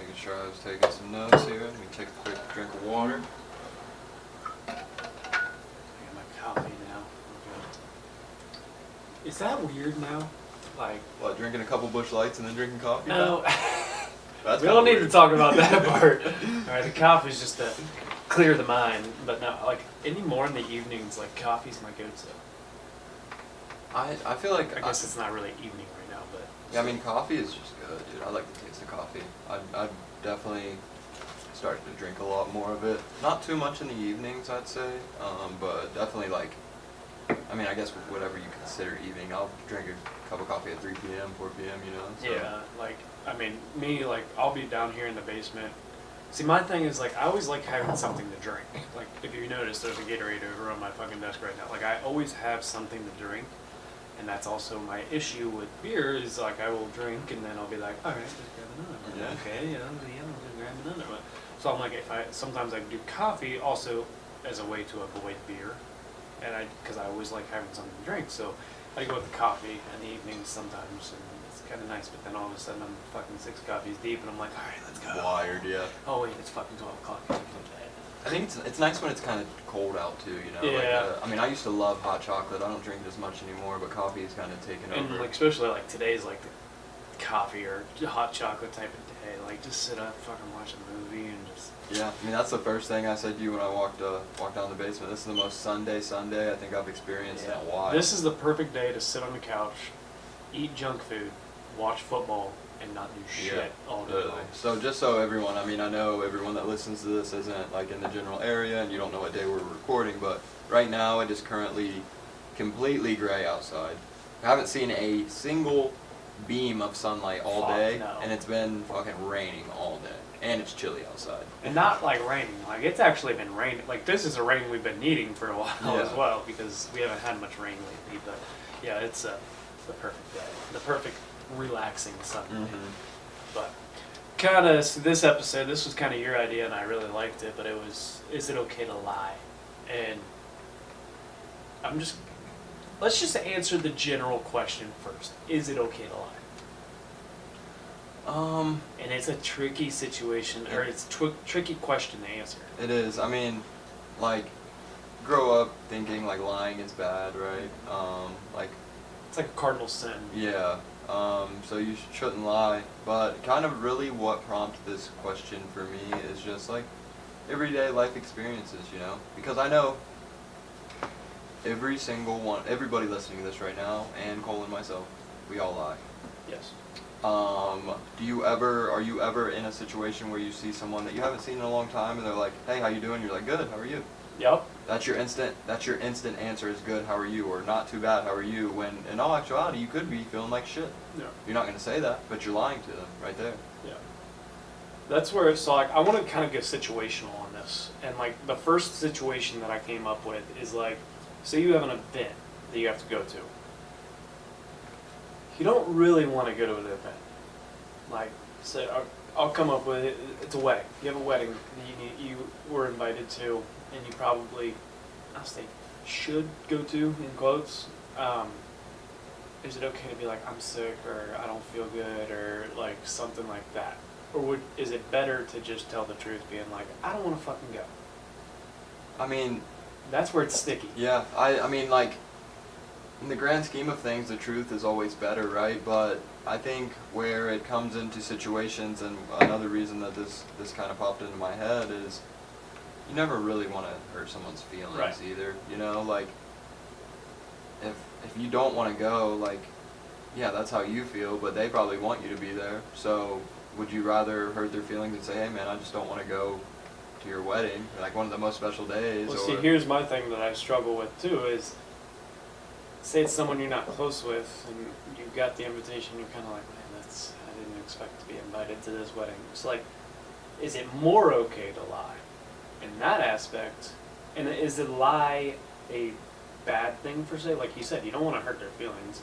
Making sure I was taking some notes here. Let me take a quick drink of water. I got my coffee now. Okay. Is that weird now? Like, What, drinking a couple Busch Lights and then drinking coffee? no. That's We don't need weird. to talk about that part. Alright, the coffee's just to clear the mind. But no, like, anymore in the evenings, like, coffee's my go-to. I feel like I guess it's not really evening right now, but... Yeah, I mean, coffee is just good, dude. I like the taste of coffee. I've definitely started to drink a lot more of it. Not too much in the evenings, I'd say, but definitely like, I mean, I guess whatever you consider evening. I'll drink a cup of coffee at 3 p.m., 4 p.m., you know? So. Yeah, like, I mean, me, like, I'll be down here in the basement. See, my thing is, like, I always like having something to drink. Like, if you notice, there's a Gatorade over on my fucking desk right now. Like, I always have something to drink. And that's also my issue with beer is, like, I will drink and then I'll be like, all right, just grab another one. Yeah. Okay, yeah, I'll just grab another one. So I'm like, sometimes I do coffee also as a way to avoid beer. And because I always like having something to drink. So I go with the coffee in the evenings sometimes, and it's kind of nice. But then all of a sudden I'm fucking 6 coffees deep, and I'm like, all right, let's go. Wired, yeah. Oh wait, it's fucking 12 o'clock. I think it's nice when it's kind of cold out too, you know? Yeah. Like, I mean, I used to love hot chocolate. I don't drink it as much anymore, but coffee is kind of taken over. And like especially like today's like the coffee or hot chocolate type of day. Like just sit up, fucking watch a movie, and just. Yeah, I mean that's the first thing I said to you when I walked down the basement. This is the most Sunday I think I've experienced in a while. This is the perfect day to sit on the couch, eat junk food, watch football, and not do shit all day long. So just so everyone, I mean, I know everyone that listens to this isn't like in the general area and you don't know what day we're recording, but right now it is currently completely gray outside. I haven't seen a single beam of sunlight all day, no. and it's been fucking raining all day, and it's chilly outside. And not like raining, like it's actually been raining. Like this is a rain we've been needing for a while as well because we haven't had much rain lately. But yeah, it's the perfect day, the perfect relaxing Sunday. Mm-hmm. But kind of this episode, this was kind of your idea, and I really liked it. But it was, is it okay to lie? And let's just answer the general question first. Is it okay to lie? And it's a tricky situation, or it's tricky question to answer. It is. I mean, like, grow up thinking like lying is bad, right? Like. It's like a cardinal sin. Yeah. So you shouldn't lie, but kind of really what prompted this question for me is just like everyday life experiences, you know? Because I know every single one, everybody listening to this right now, and Cole and myself, we all lie. Yes. Are you ever in a situation where you see someone that you haven't seen in a long time and they're like, hey, how you doing? You're like, good, how are you? Yep. That's your instant answer is good, how are you? Or not too bad, how are you? When in all actuality, you could be feeling like shit. Yeah. You're not going to say that, but you're lying to them right there. Yeah. That's where it's like, I want to kind of get situational on this. And like the first situation that I came up with is like, say you have an event that you have to go to. You don't really want to go to an event. Like, say, I'll come up with it. It's a wedding. You have a wedding that you were invited to, and you probably, I'll say, should go to, in quotes. Is it okay to be like, I'm sick, or I don't feel good, or like something like that? Or is it better to just tell the truth, being like, I don't want to fucking go? I mean, that's where it's sticky. Yeah, I mean, like, in the grand scheme of things, the truth is always better, right? But I think where it comes into situations, and another reason that this kind of popped into my head is you never really want to hurt someone's feelings Right. either, you know? Like, if you don't want to go, like, yeah, that's how you feel, but they probably want you to be there. So would you rather hurt their feelings and say, hey, man, I just don't want to go to your wedding, like one of the most special days? Well, see, here's my thing that I struggle with too is, say it's someone you're not close with, and you got the invitation, you're kind of like, man, I didn't expect to be invited to this wedding. It's like, is it more okay to lie in that aspect? And is the lie a bad thing for, say, like you said, you don't want to hurt their feelings.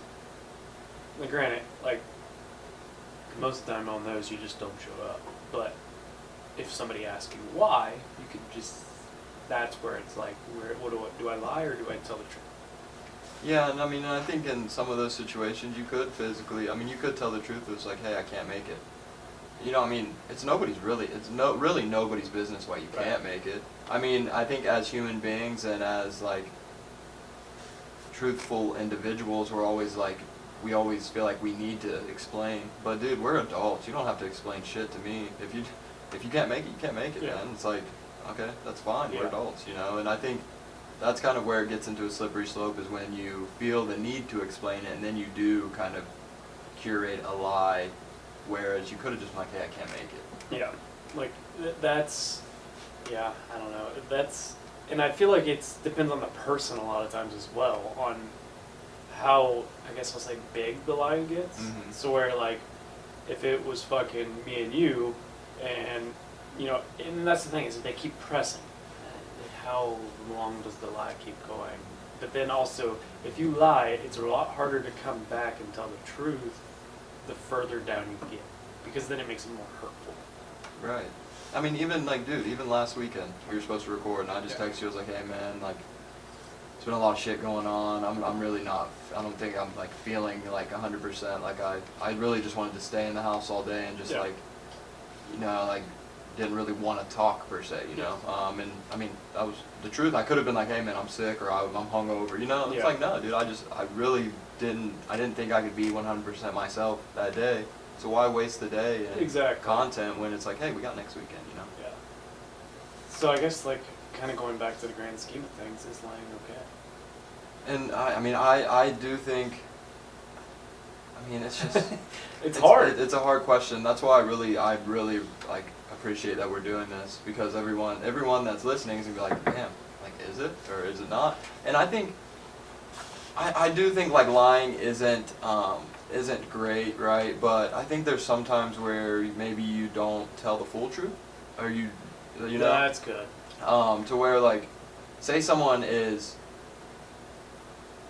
Like, granted, like, most of the time on those, you just don't show up. But if somebody asks you why, you could just, that's where it's like, do I lie or do I tell the truth? Yeah, and I mean, I think in some of those situations you could physically, I mean, you could tell the truth. It's like, hey, I can't make it. you know, I mean, it's really nobody's business why you can't make it. I mean, I think as human beings and as like truthful individuals, we always feel like we need to explain. But dude, we're adults. You don't have to explain shit to me. If you can't make it, you can't make it, man. It's like, okay, that's fine. We're adults, you know. And I think that's kind of where it gets into a slippery slope, is when you feel the need to explain it, and then you do kind of curate a lie, whereas you could have just been like, hey, I can't make it. Yeah, like that's, I don't know. And I feel like it depends on the person a lot of times as well, on how, I guess I'll say, big the lie gets. Mm-hmm. So where, like, if it was fucking me and you, and, you know, and that's the thing, is that they keep pressing. How long does the lie keep going? But then also, if you lie, it's a lot harder to come back and tell the truth the further down you get, because then it makes it more hurtful. Right. I mean, even last weekend, we were supposed to record, and I just texted you. I was like, hey man, like, there's been a lot of shit going on. I'm really not, I don't think I'm like feeling like 100%. Like I really just wanted to stay in the house all day and just like, you know, like, didn't really want to talk per se, you know. And I mean, that was the truth. I could have been like, hey man, I'm sick, or I'm hungover, you know. It's like, no, dude, I really didn't think I could be 100% myself that day. So why waste the day and content when it's like, hey, we got next weekend, you know? Yeah. So I guess, like, kind of going back to the grand scheme of things, is lying okay? And I do think, I mean, it's just it's hard. It's a hard question. That's why I really like appreciate that we're doing this, because everyone that's listening is gonna be like, damn, like, is it or is it not? And I think I do think like lying isn't great, right? But I think there's sometimes where maybe you don't tell the full truth, or you know. That's good. To where, like, say someone is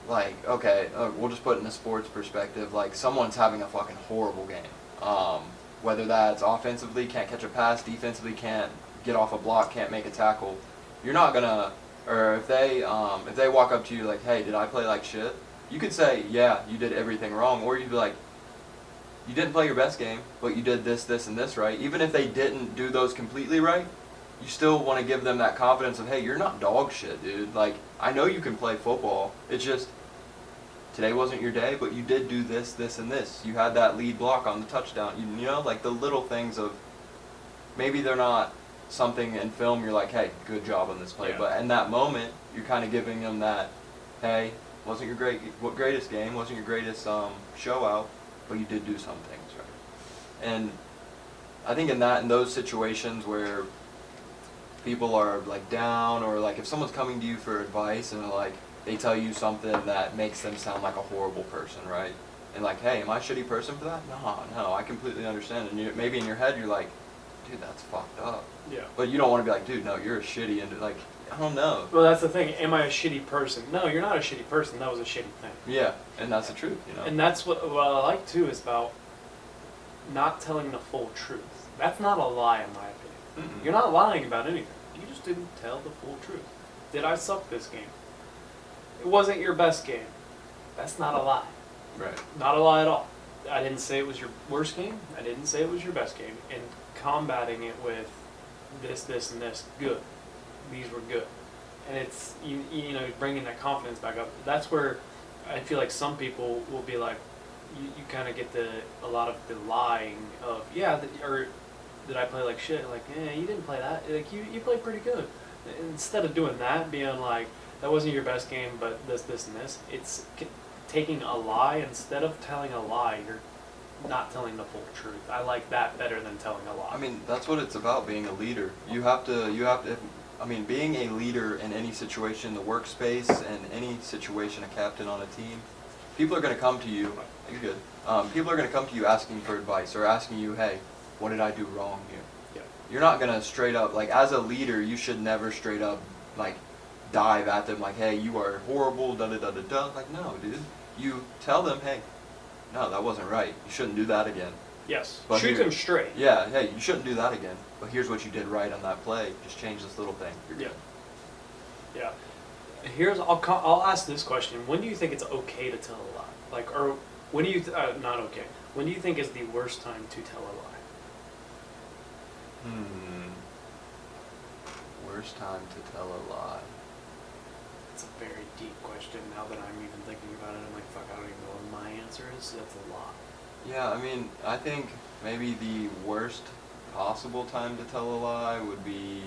like, okay, we'll just put it in a sports perspective, like someone's having a fucking horrible game. Whether that's offensively, can't catch a pass, defensively, can't get off a block, can't make a tackle. You're not gonna, or if they walk up to you like, hey, did I play like shit? You could say, yeah, you did everything wrong, or you'd be like, you didn't play your best game, but you did this, this, and this right. Even if they didn't do those completely right, you still want to give them that confidence of, hey, you're not dog shit, dude. Like, I know you can play football. It's just, today wasn't your day, but you did do this, this, and this. You had that lead block on the touchdown. You know, like the little things of, maybe they're not something in film you're like, hey, good job on this play. Yeah. But in that moment, you're kind of giving them that, hey, wasn't your greatest game, wasn't your greatest show out, but you did do some things right. And I think in those situations where people are like down, or like if someone's coming to you for advice and like they tell you something that makes them sound like a horrible person, right? And like, hey, am I a shitty person for that? No, I completely understand. And maybe in your head you're like, dude, that's fucked up. Yeah. But you don't want to be like, dude, no, you're a shitty, and like, I don't know. Well, that's the thing. Am I a shitty person? No, you're not a shitty person. That was a shitty thing. Yeah, and that's the truth, you know. And that's what I like too, is about not telling the full truth. That's not a lie, in my opinion. Mm-mm. You're not lying about anything. You just didn't tell the full truth. Did I suck this game? It wasn't your best game. That's not a lie. Right. Not a lie at all. I didn't say it was your worst game. I didn't say it was your best game. And combating it with this, and this, good. These were good. And it's, you know, bringing that confidence back up. That's where I feel like some people will be like, you kind of get a lot of the lying of, or did I play like shit? Like, you didn't play that. Like, you played pretty good. Instead of doing that, being like, that wasn't your best game, but this, and this. It's taking a lie. Instead of telling a lie, you're not telling the full truth. I like that better than telling a lie. I mean, that's what it's about, being a leader. You have to, I mean, being a leader in any situation, the workspace, and any situation, a captain on a team, people are going to come to you, you're good, people are going to come to you asking for advice, or asking you, hey, what did I do wrong here? Yeah. You're not going to straight up, like, as a leader, you should never straight up, like, dive at them like, hey, you are horrible, da-da-da-da-da. Like, no, dude. You tell them, hey, no, that wasn't right. You shouldn't do that again. Yes. But shoot them straight. Yeah, hey, you shouldn't do that again. But here's what you did right on that play. Just change this little thing. You're good. Yeah. I'll ask this question. When do you think it's okay to tell a lie? Like, or when do you not okay? When do you think is the worst time to tell a lie? Worst time to tell a lie. It's a very deep question. Now that I'm even thinking about it, I'm like, fuck, I don't even know what my answer is. That's a lot. Yeah, I mean, I think maybe the worst possible time to tell a lie would be...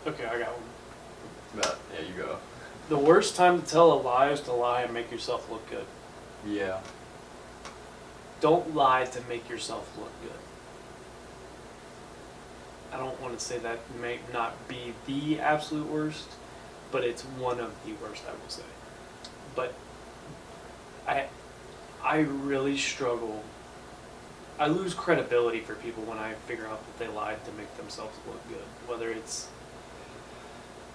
Okay, I got one. But, yeah, you go. The worst time to tell a lie is to lie and make yourself look good. Yeah. Don't lie to make yourself look good. I don't want to say that may not be the absolute worst, but it's one of the worst, I will say. But I really struggle. I lose credibility for people when I figure out that they lied to make themselves look good. Whether it's,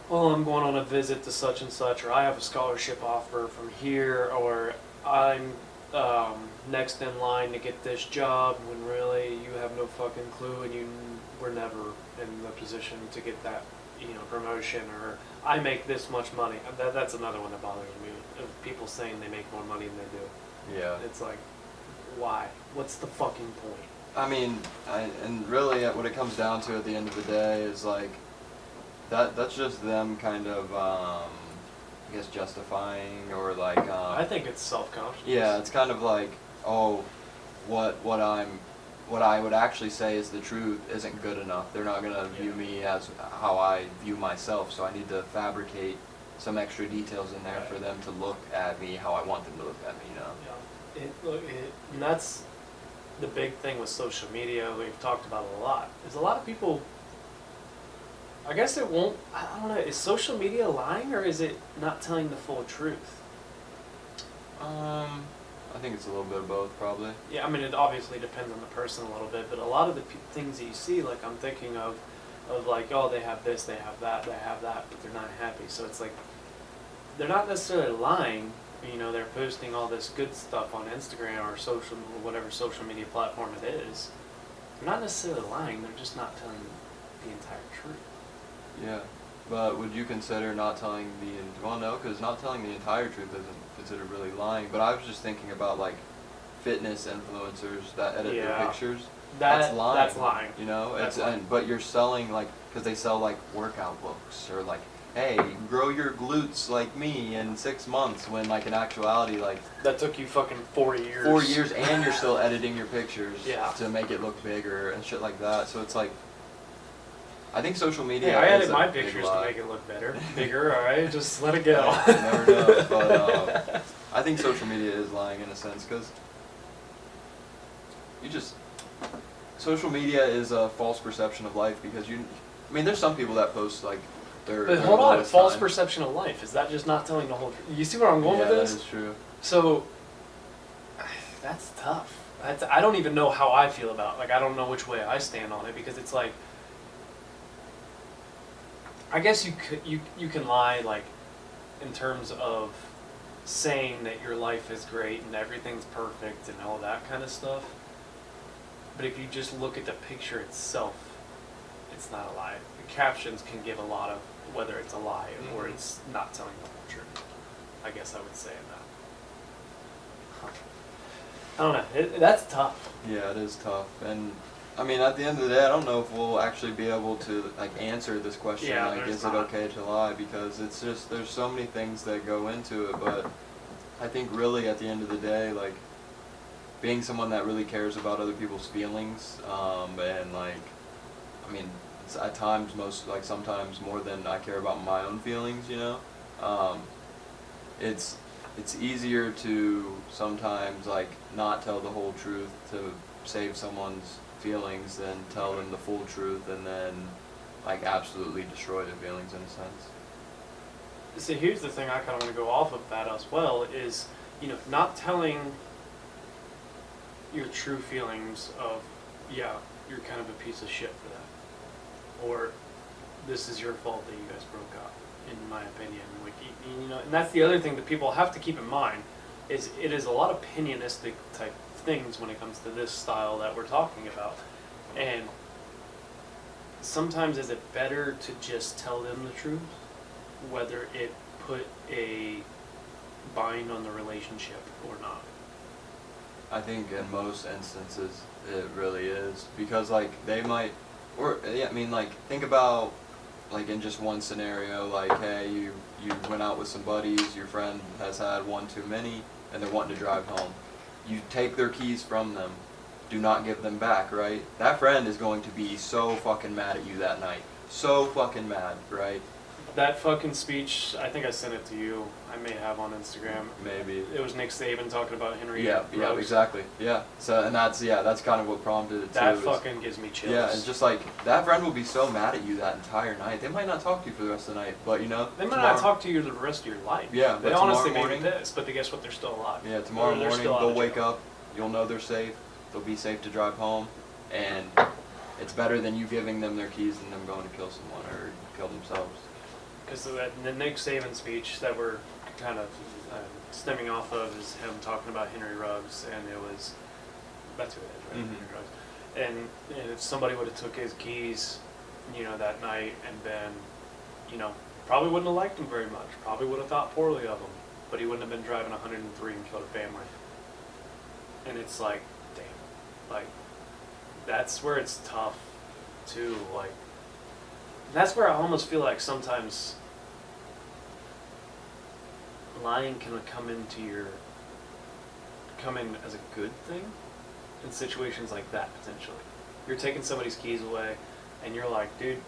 well, I'm going on a visit to such and such, or I have a scholarship offer from here, or I'm next in line to get this job, when really you have no fucking clue and you were never in the position to get that, promotion, or I make this much money. That's another one that bothers me, of people saying they make more money than they do. Yeah. It's like, why? What's the fucking point? I mean, and really what it comes down to at the end of the day is like, that's just them kind of, I guess, justifying, or like... I think it's self-conscious. Yeah, it's kind of like, oh, what I would actually say is the truth isn't good enough. They're not going to view me as how I view myself, so I need to fabricate some extra details in there for them to look at me how I want them to look at me, Yeah. And that's the big thing with social media. We've talked about it a lot. There's a lot of people... I guess it won't... I don't know. Is social media lying, or is it not telling the full truth? I think it's a little bit of both, probably. Yeah, I mean, it obviously depends on the person a little bit, but a lot of the things that you see, like, I'm thinking of like, oh, they have this, they have that, but they're not happy. So it's like, they're not necessarily lying. They're posting all this good stuff on Instagram or whatever social media platform it is. They're not necessarily lying. They're just not telling the entire truth. Yeah, but would you consider not telling well, no, because not telling the entire truth isn't considered really lying, but I was just thinking about, like, fitness influencers that edit their pictures. That's lying. That's lying. But you're selling, like, because they sell, like, workout books, or, like, hey, grow your glutes like me in 6 months, when, like, in actuality, like... That took you fucking 4 years. 4 years, and you're still editing your pictures to make it look bigger and shit like that, so it's like... I think social media. Yeah, I edit my pictures to make it look bigger. All right, just let it go. You never know, but I think social media is lying in a sense, because social media is a false perception of life, because there's some people that post like their. But hold on, false perception of life, is that just not telling the whole truth? You see where I'm going with this? Yeah, that is true. So that's tough. I don't even know how I feel about it. Like, I don't know which way I stand on it, because it's like, I guess you can lie, like, in terms of saying that your life is great and everything's perfect and all that kind of stuff. But if you just look at the picture itself, it's not a lie. The captions can give a lot of whether it's a lie or it's not telling the whole truth. I guess I would say that. I don't know. That's tough. Yeah, it is tough. And I mean, at the end of the day, I don't know if we'll actually be able to, like, answer this question, like, is it okay to lie? Because it's just, there's so many things that go into it, but I think really at the end of the day, like, being someone that really cares about other people's feelings, and, like, I mean, it's at times sometimes more than I care about my own feelings, it's easier to sometimes, like, not tell the whole truth to save someone's feelings than tell them the full truth and then, like, absolutely destroy their feelings in a sense. See, here's the thing I kind of want to go off of that as well is, not telling your true feelings of, yeah, you're kind of a piece of shit for that, or this is your fault that you guys broke up, in my opinion. Like, and that's the other thing that people have to keep in mind, is it is a lot of opinionistic type things when it comes to this style that we're talking about. And sometimes is it better to just tell them the truth, whether it put a bind on the relationship or not? I think in most instances it really is, because like they might, or yeah, I mean like think about like in just one scenario, like hey, you went out with some buddies, your friend has had one too many, and they're wanting to drive home. You take their keys from them, do not give them back, right? That friend is going to be so fucking mad at you that night, so fucking mad, right? That fucking speech, I think I sent it to you. I may have on Instagram. Maybe. It was Nick Saban talking about Henry. Yeah, Ruggs. exactly. Yeah. So, and that's kind of what prompted it too. That fucking gives me chills. Yeah, it's just like, that friend will be so mad at you that entire night. They might not talk to you for the rest of the night, but you know. They might not talk to you the rest of your life. Yeah, they but honestly may tomorrow be pissed, but guess what? They're still alive. Yeah, tomorrow They're morning still out they'll of wake jail. up, you'll know they're safe, they'll be safe to drive home, and it's better than you giving them their keys and them going to kill someone or kill themselves. Because the Nick Saban speech that we're kind of stemming off of is him talking about Henry Ruggs, and it was, that's who it is, right? Mhm. Henry Ruggs. And if somebody would have took his keys, you know, that night and been, you know, probably wouldn't have liked him very much, probably would have thought poorly of him, but he wouldn't have been driving 103 and killed a family. And it's like, damn, like, that's where it's tough, too, like, that's where I almost feel like sometimes lying can come in as a good thing in situations like that, potentially. You're taking somebody's keys away, and you're like, dude,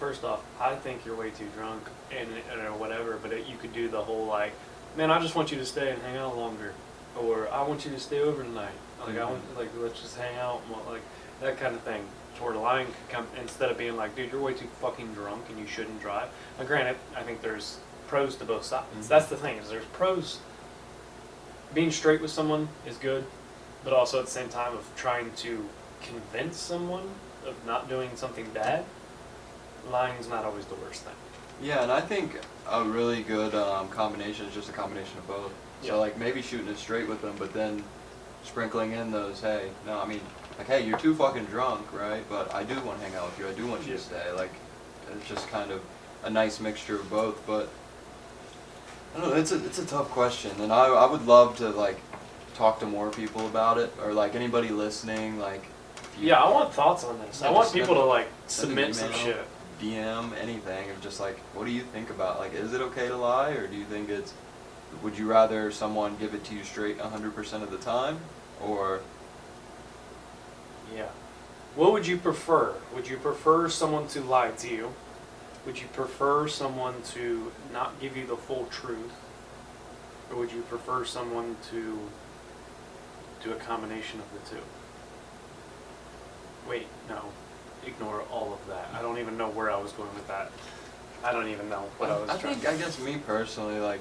first off, I think you're way too drunk, and or whatever, but you could do the whole, like, man, I just want you to stay and hang out longer, or I want you to stay over tonight, like, I want, like, let's just hang out, like, that kind of thing. Toward lying could come, instead of being like, dude, you're way too fucking drunk and you shouldn't drive. Now, granted, I think there's pros to both sides. Mm-hmm. That's the thing, is there's pros. Being straight with someone is good, but also at the same time of trying to convince someone of not doing something bad, lying's not always the worst thing. Yeah, and I think a really good combination is just a combination of both. Yeah. So like maybe shooting it straight with them, but then sprinkling in those, hey, no, I mean, like, hey, you're too fucking drunk, right? But I do want to hang out with you. I do want you to stay. Like, it's just kind of a nice mixture of both. But I don't know. It's a tough question, and I would love to like talk to more people about it, or like anybody listening, like. Yeah, I want thoughts on this. I want people to like send an submit some email, shit. DM, anything, of just like, what do you think about, like, is it okay to lie, or do you think it's, would you rather someone give it to you straight 100% of the time, or? Yeah. What would you prefer? Would you prefer someone to lie to you? Would you prefer someone to not give you the full truth? Or would you prefer someone to do a combination of the two? Wait, no. Ignore all of that. I don't even know where I was going with that. I don't even know what I was trying I guess me personally, like,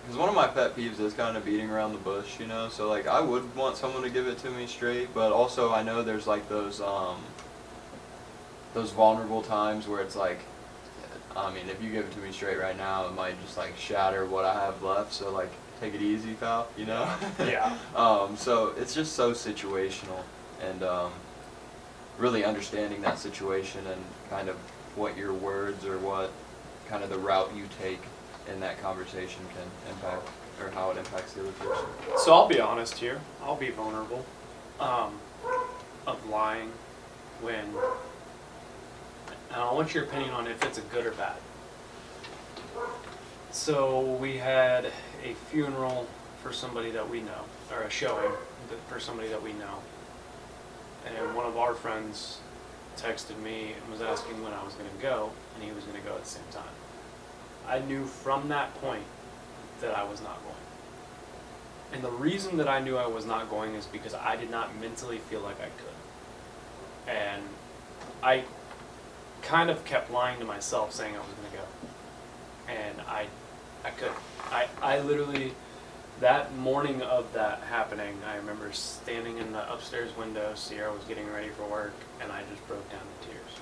because one of my pet peeves is kind of beating around the bush, you know, so like I would want someone to give it to me straight, but also I know there's like those vulnerable times where it's like, I mean, if you give it to me straight right now, it might just like shatter what I have left, so like take it easy, pal, you know? Yeah. So it's just so situational, and really understanding that situation and kind of what your words or what kind of the route you take in that conversation can impact, or how it impacts the other person. So I'll be honest here. I'll be vulnerable of lying when, and I want your opinion on if it's a good or bad. So we had a funeral for somebody that we know, or a showing for somebody that we know. And one of our friends texted me and was asking when I was going to go, and he was going to go at the same time. I knew from that point that I was not going. And the reason that I knew I was not going is because I did not mentally feel like I could. And I kind of kept lying to myself saying I was going to go. And I couldn't. I literally, that morning of that happening, I remember standing in the upstairs window, Sierra was getting ready for work, and I just broke down in tears.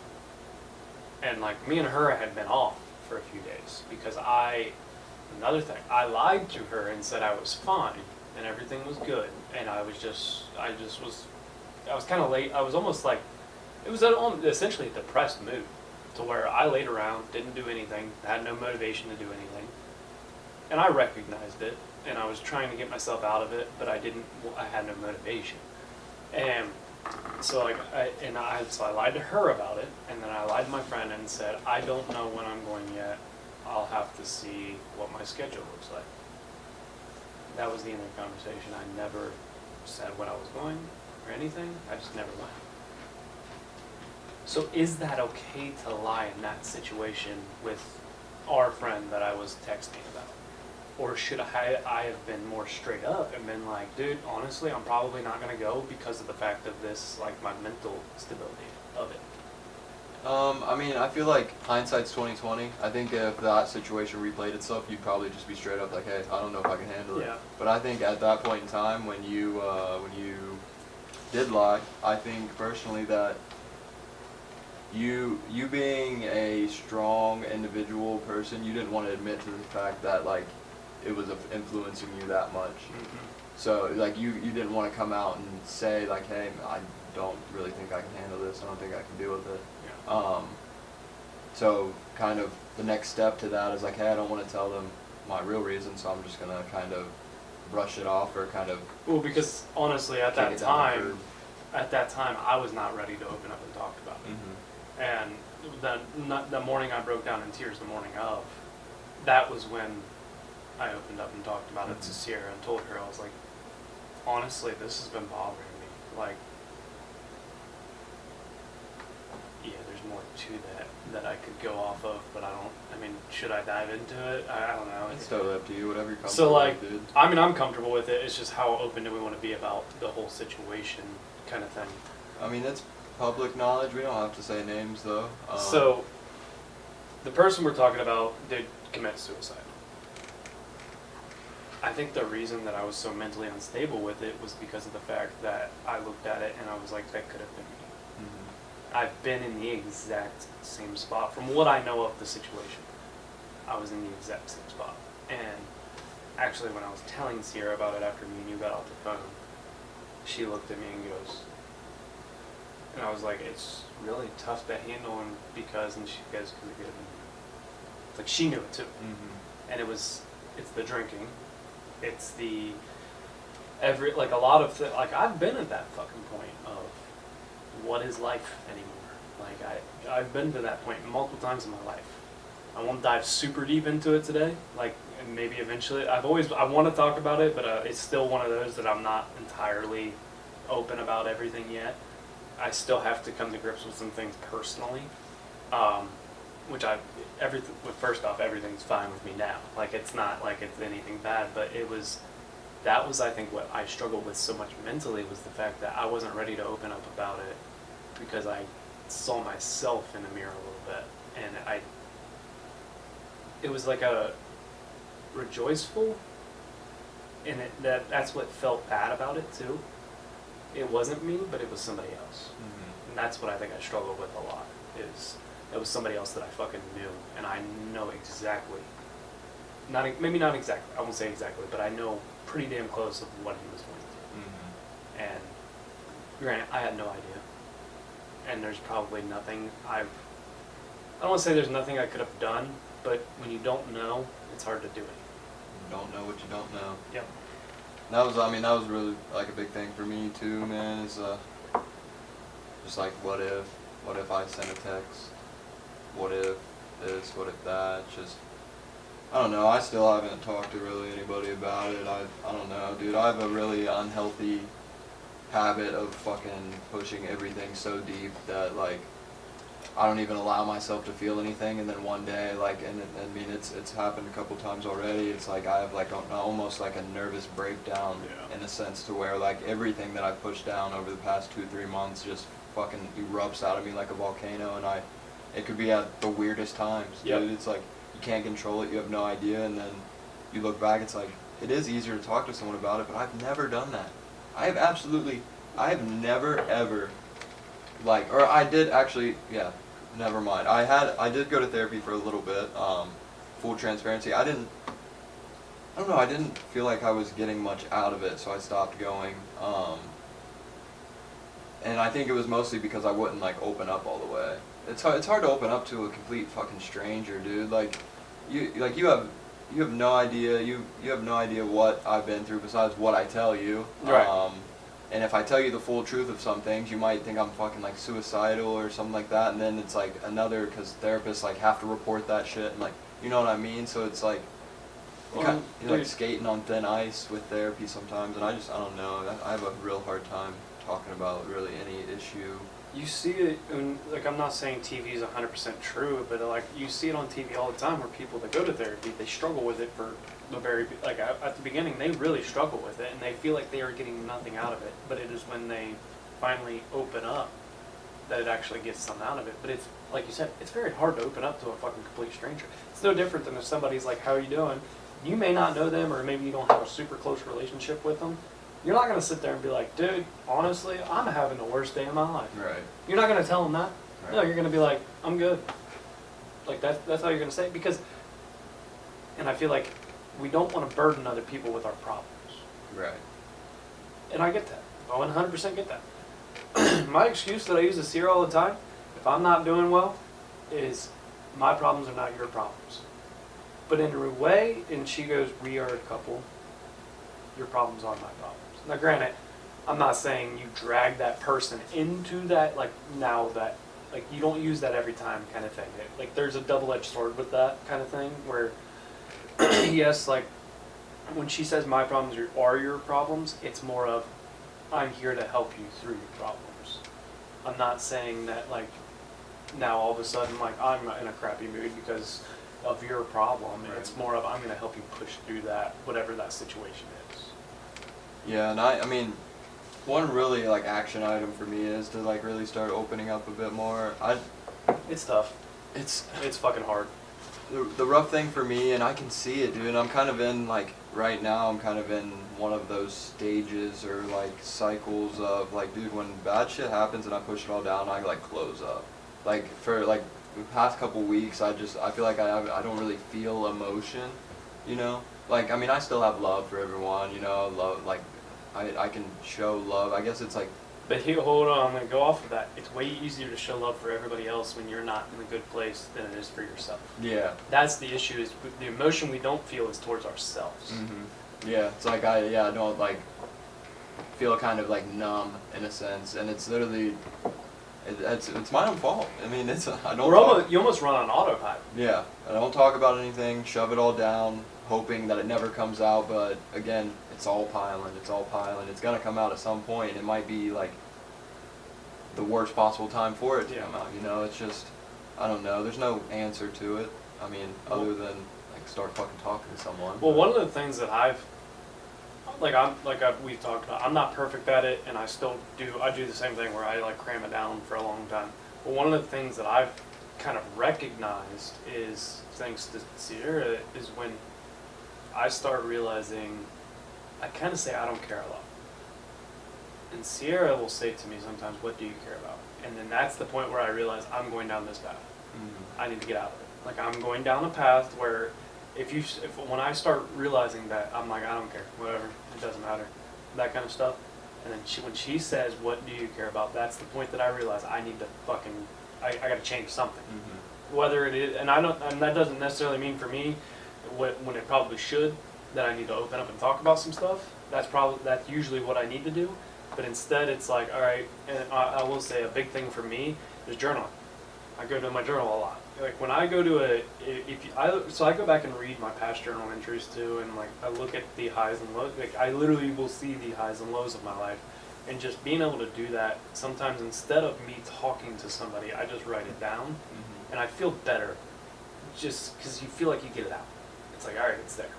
And like, me and her had been off for a few days because another thing, I lied to her and said I was fine and everything was good, and I was kind of late. I was almost like, it was essentially a depressed mood, to where I laid around, didn't do anything, had no motivation to do anything, and I recognized it, and I was trying to get myself out of it, but I had no motivation. And so like I lied to her about it, and then I lied to my friend and said, I don't know when I'm going yet. I'll have to see what my schedule looks like. That was the end of the conversation. I never said when I was going or anything. I just never went. So is that okay to lie in that situation with our friend that I was texting about? Or should I have been more straight up and been like, dude, honestly, I'm probably not going to go because of the fact of this, like my mental stability of it. I mean, I feel like hindsight's 20/20. I think if that situation replayed itself, you'd probably just be straight up like, hey, I don't know if I can handle it. Yeah. But I think at that point in time, when you did lie, I think personally that you being a strong individual person, you didn't want to admit to the fact that like it was influencing you that much. Mm-hmm. So like you didn't want to come out and say like, hey, I don't really think I can handle this. I don't think I can deal with it. So kind of the next step to that is like, hey, I don't want to tell them my real reason, so I'm just gonna kind of brush it off or kind of. Well, because honestly, at that time, I was not ready to open up and talk about it. Mm-hmm. And the morning I broke down in tears, the morning of, that was when I opened up and talked about it to Sierra and told her, I was like, honestly, this has been bothering me. Like, yeah, there's more to that I could go off of, but I mean, should I dive into it? I don't know. It's totally up to you, whatever you're comfortable so like, with, dude. I mean, I'm comfortable with it. It's just how open do we want to be about the whole situation kind of thing. I mean, it's public knowledge. We don't have to say names, though. So, the person we're talking about did commit suicide. I think the reason that I was so mentally unstable with it was because of the fact that I looked at it and I was like, that could have been me. Mm-hmm. I've been in the exact same spot. From what I know of the situation, I was in the exact same spot. And actually, when I was telling Sierra about it after me and you got off the phone, she looked at me and goes, and I was like, it's really tough to handle, and because, and she goes, like she knew it too. Mm-hmm. And it's the drinking, it's the, like a lot of, like I've been at that fucking point of, what is life anymore? Like I've been to that point multiple times in my life. I won't dive super deep into it today, like, and maybe eventually. I want to talk about it, but it's still one of those that I'm not entirely open about everything yet. I still have to come to grips with some things personally, first off, everything's fine with me now. Like, it's not like it's anything bad, but that was I think what I struggled with so much mentally, was the fact that I wasn't ready to open up about it because I saw myself in the mirror a little bit, and it was like a rejoiceful, and that's what felt bad about it too. It wasn't me, but it was somebody else. Mm-hmm. And that's what I think I struggled with a lot, is it was somebody else that I fucking knew, and I know exactly, maybe not exactly, I won't say exactly, but I know pretty damn close of what he was going through. Mm-hmm. And granted, I had no idea. And there's probably nothing I don't want to say there's nothing I could have done, but when you don't know, it's hard to do it. You don't know what you don't know. Yep. That was really like a big thing for me too, man, is just like what if I sent a text? What if this, what if that? Just, I don't know, I still haven't talked to really anybody about it. I don't know, dude, I have a really unhealthy habit of fucking pushing everything so deep that like I don't even allow myself to feel anything, and then one day, like, and I mean, it's happened a couple times already. It's like I have like almost like a nervous breakdown, in a sense, to where like everything that I've pushed down over the past 2-3 months just fucking erupts out of me like a volcano, and it could be at the weirdest times, dude. Yep. It's like you can't control it, you have no idea, and then you look back, it's like it is easier to talk to someone about it, but I've never done that. I have never ever, like, or I did actually, yeah. Never mind. I did go to therapy for a little bit. Full transparency. I didn't feel like I was getting much out of it, so I stopped going. And I think it was mostly because I wouldn't like open up all the way. It's hard to open up to a complete fucking stranger, dude. Like you have you have no idea. You have no idea what I've been through besides what I tell you. Right. And if I tell you the full truth of some things, you might think I'm fucking like suicidal or something like that. And then it's like another, because therapists like have to report that shit and like, you know what I mean? So it's like, you're like skating on thin ice with therapy sometimes. And I don't know. I have a real hard time talking about really any issue. You see it, and like I'm not saying TV is 100% true, but like you see it on TV all the time where people that go to therapy, they struggle with it for the very, like at the beginning, they really struggle with it and they feel like they are getting nothing out of it. But it is when they finally open up that it actually gets something out of it. But it's, like you said, it's very hard to open up to a fucking complete stranger. It's no different than if somebody's like, how are you doing? You may not know them or maybe you don't have a super close relationship with them. You're not going to sit there and be like, dude, honestly, I'm having the worst day of my life. Right. You're not going to tell them that. Right. No, you're going to be like, I'm good. Like, that's how you're going to say it. Because, and I feel like we don't want to burden other people with our problems. Right. And I get that. I 100% get that. My excuse that I use to see her all the time, if I'm not doing well, is my problems are not your problems. But in a way, and she goes, we are a couple, your problems are my problems. Now granted, I'm not saying you drag that person into that, like now that, like you don't use that every time kind of thing. Like there's a double-edged sword with that kind of thing where, yes, like when she says my problems are your problems, it's more of, I'm here to help you through your problems. I'm not saying that like, now all of a sudden like I'm in a crappy mood because of your problem. Right. It's more of, I'm going to help you push through that, whatever that situation is. Yeah, and I mean, one really like action item for me is to like really start opening up a bit more. It's tough. It's fucking hard. the rough thing for me, and I can see it, dude. I'm kind of in like right now. I'm kind of in one of those stages or like cycles of like, dude, when bad shit happens and I push it all down, I like close up. Like for like the past couple weeks, I feel like I don't really feel emotion, you know. Like I mean, I still have love for everyone, you know. Love like. I can show love. I guess it's like. But here, hold on, I'm going to go off of that. It's way easier to show love for everybody else when you're not in a good place than it is for yourself. Yeah. That's the issue, is the emotion we don't feel is towards ourselves. Mm-hmm. Yeah, it's like I don't like feel kind of like numb in a sense, and it's literally, it's my own fault. I mean, You almost run on autopilot. Yeah, I don't talk about anything, shove it all down, hoping that it never comes out, but again, it's all piling. It's gonna come out at some point. It might be like the worst possible time for it to come out, you know? It's just, I don't know, there's no answer to it. I mean, other than like start fucking talking to someone. Well, one of the things that we've talked about, I'm not perfect at it, and I do the same thing where I like cram it down for a long time. But one of the things that I've kind of recognized is, thanks to Sierra, is when I start realizing, I kind of say I don't care a lot. And Sierra will say to me sometimes, what do you care about? And then that's the point where I realize I'm going down this path. Mm-hmm. I need to get out of it. Like I'm going down a path where when I start realizing that, I'm like, I don't care, whatever, it doesn't matter, that kind of stuff. And then when she says, what do you care about? That's the point that I realize I need to I got to change something. Mm-hmm. Whether it is, and that doesn't necessarily mean for me, when it probably should, that I need to open up and talk about some stuff. That's usually what I need to do. But instead, it's like, all right, and I will say a big thing for me is journaling. I go to my journal a lot. Like when I go to I go back and read my past journal entries too, and like I look at the highs and lows. Like I literally will see the highs and lows of my life, and just being able to do that. Sometimes instead of me talking to somebody, I just write it down, Mm-hmm. and I feel better, just because you feel like you get it out. It's like, all right, it's there.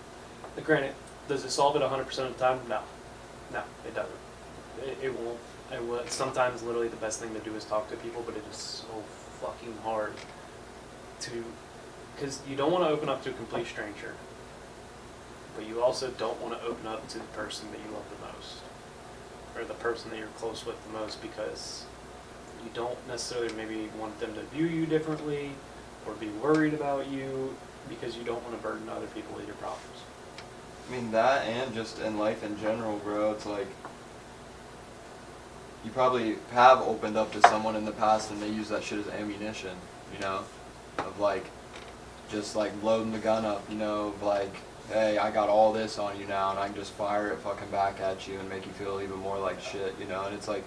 But granted, does it solve it 100% of the time? No, it doesn't. It won't. Sometimes literally the best thing to do is talk to people, but it is so fucking hard because you don't want to open up to a complete stranger, but you also don't want to open up to the person that you love the most, or the person that you're close with the most, because you don't necessarily maybe want them to view you differently or be worried about you, because you don't want to burden other people with your problems. I mean, that and just in life in general, bro, it's like, you probably have opened up to someone in the past and they use that shit as ammunition, you know? Of like, just like loading the gun up, you know, like, hey, I got all this on you now, and I can just fire it fucking back at you and make you feel even more like shit, you know, and it's like,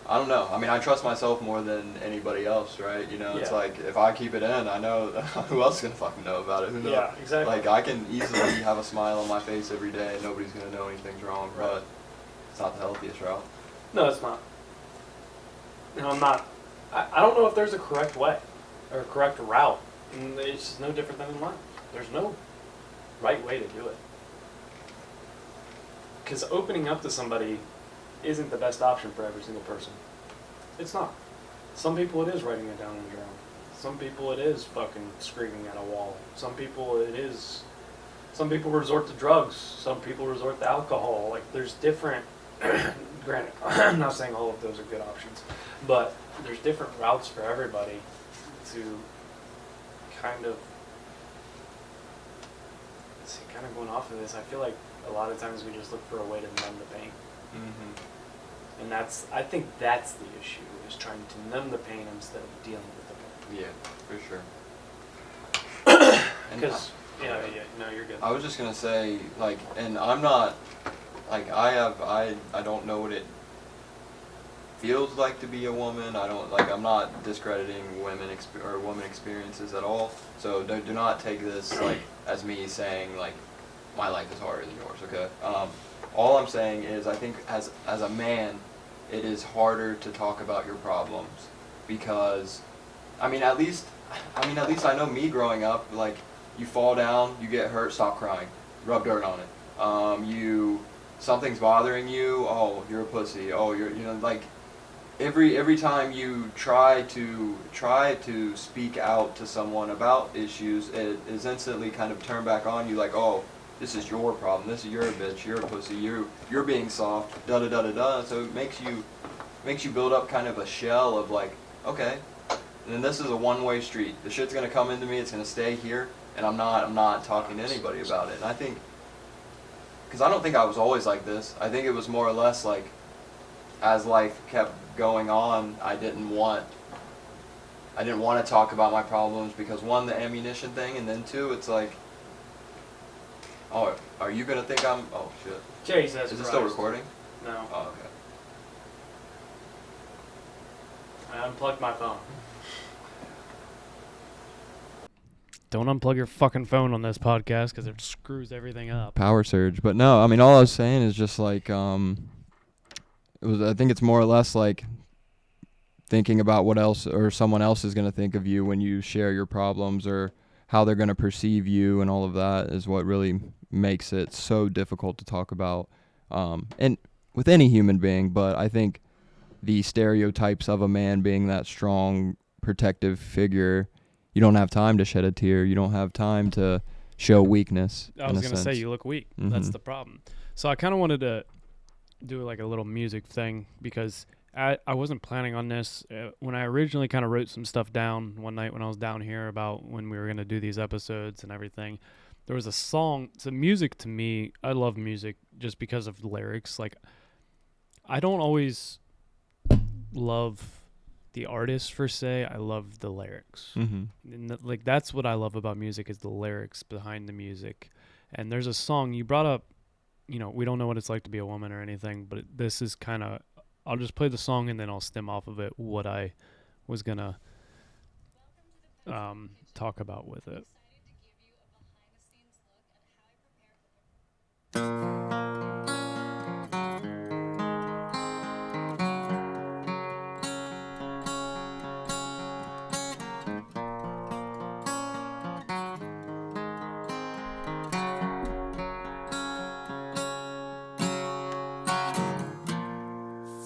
I don't know. I mean, I trust myself more than anybody else, right? You know, it's like, if I keep it in, I know who else is going to fucking know about it? Who knows? Yeah, exactly. Like, I can easily have a smile on my face every day and nobody's going to know anything's wrong, Right. but it's not the healthiest route. No, it's not. You know, I'm not. I don't know if there's a correct way or a correct route. And it's just no different than in life. There's no right way to do it. Because opening up to somebody isn't the best option for every single person. It's not. Some people it is writing it down in a journal. Some people it is fucking screaming at a wall. Some people resort to drugs. Some people resort to alcohol. Like, there's different, granted, I'm not saying all of those are good options, but there's different routes for everybody to kind of going off of this. I feel like a lot of times we just look for a way to numb the pain. Mm-hmm. And I think that's the issue, is trying to numb the pain instead of dealing with the pain. Yeah, for sure. Because, no, you're good. I was just going to say, like, and I'm not, like, I don't know what it feels like to be a woman. I'm not discrediting women experiences at all. So do not take this, like, as me saying, like, my life is harder than yours, okay? All I'm saying is, I think as a man, it is harder to talk about your problems because, at least I know me growing up, like, you fall down, you get hurt, stop crying, rub dirt on it. Something's bothering you, oh, you're a pussy, oh, like, every time you try to speak out to someone about issues, it is instantly kind of turned back on you, like, oh, this is your problem, you're a bitch, you're a pussy, you're being soft, da da da da da. So it makes you build up kind of a shell of, like, okay, and then this is a one-way street. The shit's gonna come into me, it's gonna stay here, and I'm not talking to anybody about it. And I think, because I don't think I was always like this. I think it was more or less like, as life kept going on, I didn't want to talk about my problems because, one, the ammunition thing, and then two, it's like, oh, are you gonna think I'm? Oh shit. Jesus Is it Christ. still recording? No. Oh, okay. I unplugged my phone. Don't unplug your fucking phone on this podcast because it screws everything up. Power surge, but no, I mean, all I was saying is just like, I think it's more or less like thinking about what else or someone else is going to think of you when you share your problems, or how they're going to perceive you, and all of that is what really makes it so difficult to talk about, and with any human being. But I think the stereotypes of a man being that strong, protective figure, you don't have time to shed a tear. You don't have time to show weakness. I was going to say, you look weak. Mm-hmm. That's the problem. So I kind of wanted to do like a little music thing, because I wasn't planning on this. When I originally kind of wrote some stuff down one night when I was down here about when we were going to do these episodes and everything, there was a song. So music, to me, I love music just because of the lyrics. Like, I don't always love the artist per se. I love the lyrics. Mm-hmm. And like, that's what I love about music, is the lyrics behind the music. And there's a song you brought up, we don't know what it's like to be a woman or anything, but this is kind of, I'll just play the song and then I'll stem off of it what I was going to talk about with it.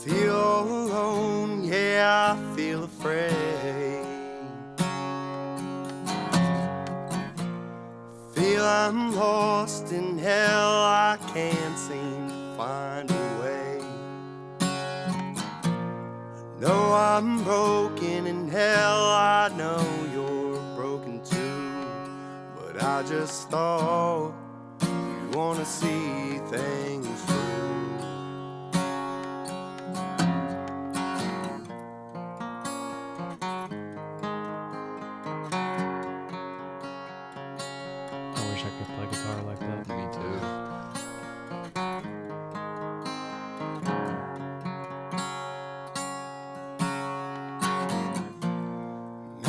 Feel all alone, yeah, I feel afraid. Feel I'm lost in hell, I can't seem to find a way. I know I'm broken in hell, I know you're broken too. But I just thought you wanna see things through.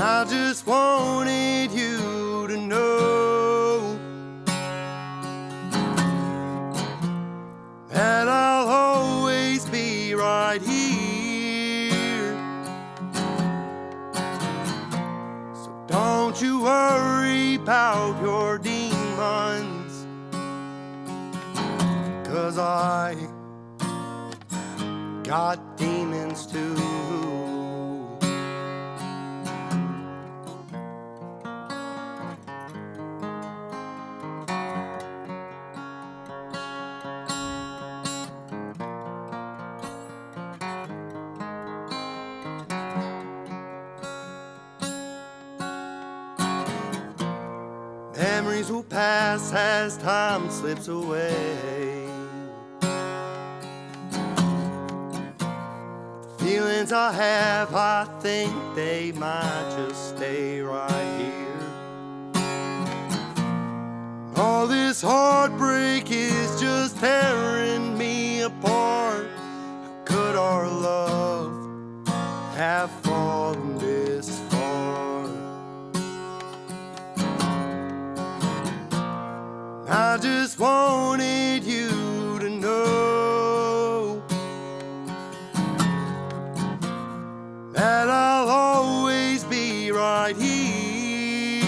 I just wanted you to know that I'll always be right here. So don't you worry about your demons, 'cause I got demons too. Memories will pass as time slips away. Feelings I have, I think they might just stay right here. All this heartbreak is just tearing me apart. How could our love have fallen this far? I just wanted you to know that I'll always be right here.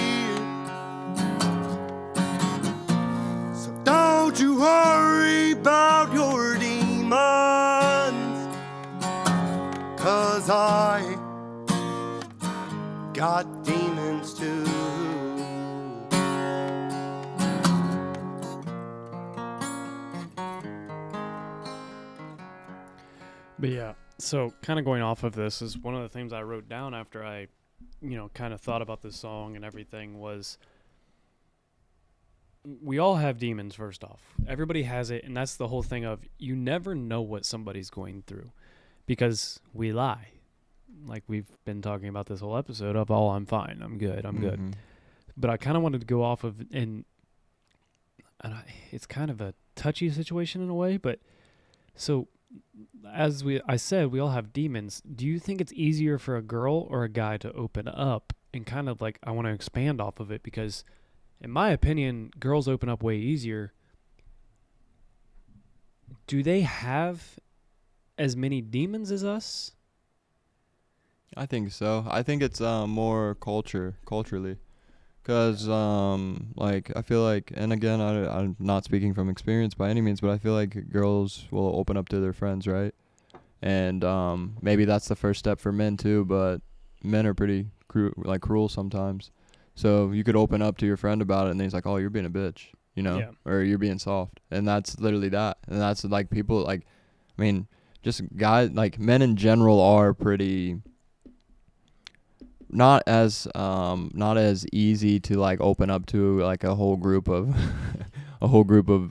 So don't you worry about your demons, 'cause I got demons too. But yeah, so kind of going off of this is one of the things I wrote down after I, kind of thought about this song and everything was we all have demons, first off. Everybody has it, and that's the whole thing of you never know what somebody's going through because we lie. Like we've been talking about this whole episode of, oh, I'm fine, I'm good, I'm good. But I kind of wanted to go off of, and it's kind of a touchy situation in a way, but so as I said, we all have demons. Do you think it's easier for a girl or a guy to open up? And kind of like, I want to expand off of it because in my opinion, girls open up way easier. Do they have as many demons as us? I think so. I think it's more culturally. Because, I feel like, and again, I'm not speaking from experience by any means, but I feel like girls will open up to their friends, right? And maybe that's the first step for men, too, but men are pretty cruel sometimes. So you could open up to your friend about it, and he's like, oh, you're being a bitch, Yeah. or you're being soft. And that's literally that. And that's, people, just guys, men in general are pretty... not as easy to open up to a whole group of